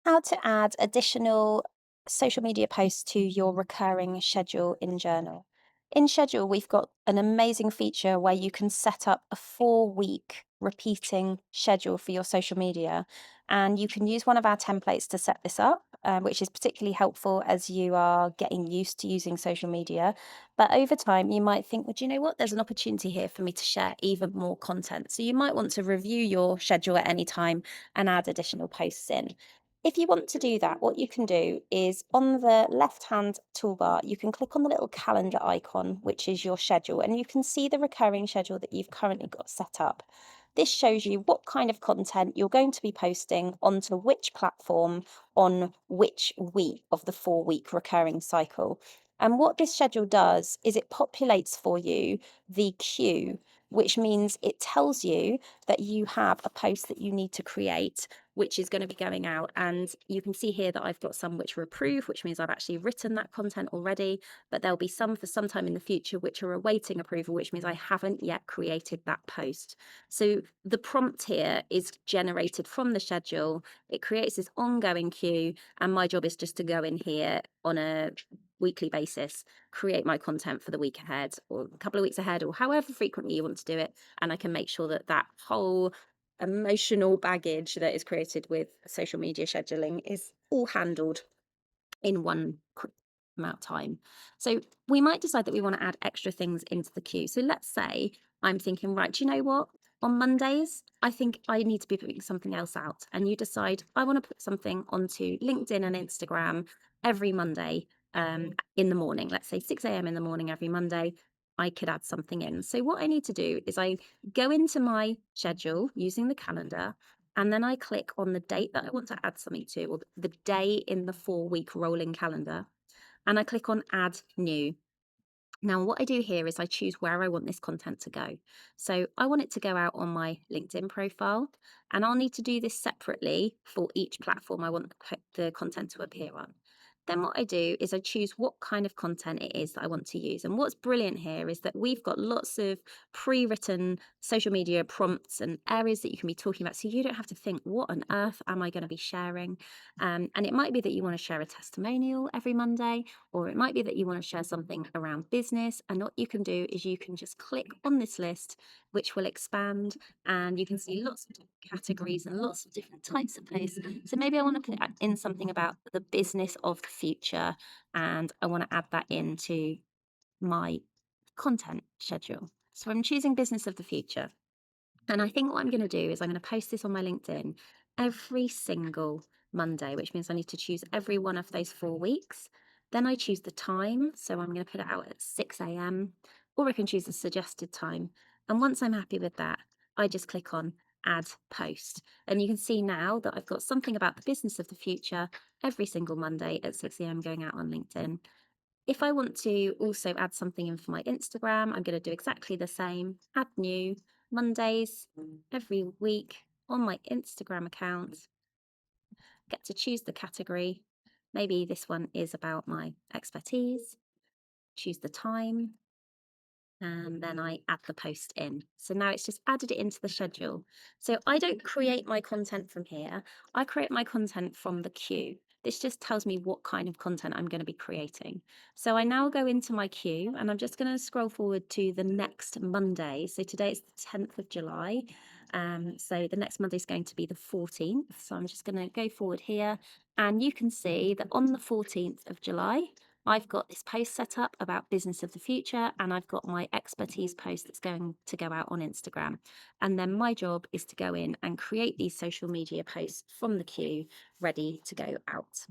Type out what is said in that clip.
How to add additional social media posts to your recurring schedule in Journal. In Schedule, we've got an amazing feature where you can set up a 4-week repeating schedule for your social media. And you can use one of our templates to set this up, which is particularly helpful as you are getting used to using social media. But over time, you might think, well, do you know what? There's an opportunity here for me to share even more content. So you might want to review your schedule at any time and add additional posts in. If you want to do that, what you can do is on the left-hand toolbar, you can click on the little calendar icon, which is your schedule, and you can see the recurring schedule that you've currently got set up. This shows you what kind of content you're going to be posting onto which platform on which week of the 4-week recurring cycle. And what this schedule does is it populates for you the queue, which means it tells you that you have a post that you need to create, which is going to be going out. And you can see here that I've got some which are approved, which means I've actually written that content already, but there'll be some for some time in the future which are awaiting approval, which means I haven't yet created that post. So the prompt here is generated from the schedule. It creates this ongoing queue, and my job is just to go in here on a weekly basis, create my content for the week ahead or a couple of weeks ahead or however frequently you want to do it. And I can make sure that that whole emotional baggage that is created with social media scheduling is all handled in one quick amount of time. So we might decide that we want to add extra things into the queue. So let's say I'm thinking, right, do you know what? On Mondays, I think I need to be putting something else out. And you decide, I want to put something onto LinkedIn and Instagram every Monday in the morning, let's say 6 a.m. in the morning every Monday. I could add something in. So what I need to do is I go into my schedule using the calendar, and then I click on the date that I want to add something to, or the day in the 4-week rolling calendar, and I click on Add New. Now, what I do here is I choose where I want this content to go. So I want it to go out on my LinkedIn profile, and I'll need to do this separately for each platform I want the content to appear on. Then what I do is I choose what kind of content it is that I want to use. And what's brilliant here is that we've got lots of pre-written social media prompts and areas that you can be talking about. So you don't have to think, what on earth am I going to be sharing? And it might be that you want to share a testimonial every Monday, or it might be that you want to share something around business. And what you can do is you can just click on this list, which will expand, and you can see lots of different categories and lots of different types of posts. So maybe I want to put in something about the business of the future, and I want to add that into my content schedule. So I'm choosing business of the future. And I think what I'm going to do is I'm going to post this on my LinkedIn every single Monday, which means I need to choose every one of those 4 weeks. Then I choose the time. So I'm going to put it out at 6 a.m., or I can choose a suggested time. And once I'm happy with that, I just click on Add Post. And you can see now that I've got something about the business of the future every single Monday at 6 a.m. going out on LinkedIn. If I want to also add something in for my Instagram, I'm going to do exactly the same. Add new Mondays every week on my Instagram account. Get to choose the category. Maybe this one is about my expertise. Choose the time, and then I add the post in. So now it's just added it into the schedule. So I don't create my content from here. I create my content from the queue. This just tells me what kind of content I'm going to be creating. So I now go into my queue, and I'm just going to scroll forward to the next Monday. So today it's the 10th of July. So the next Monday is going to be the 14th. So I'm just going to go forward here, and you can see that on the 14th of July, I've got this post set up about business of the future, and I've got my expertise post that's going to go out on Instagram. And then my job is to go in and create these social media posts from the queue ready to go out.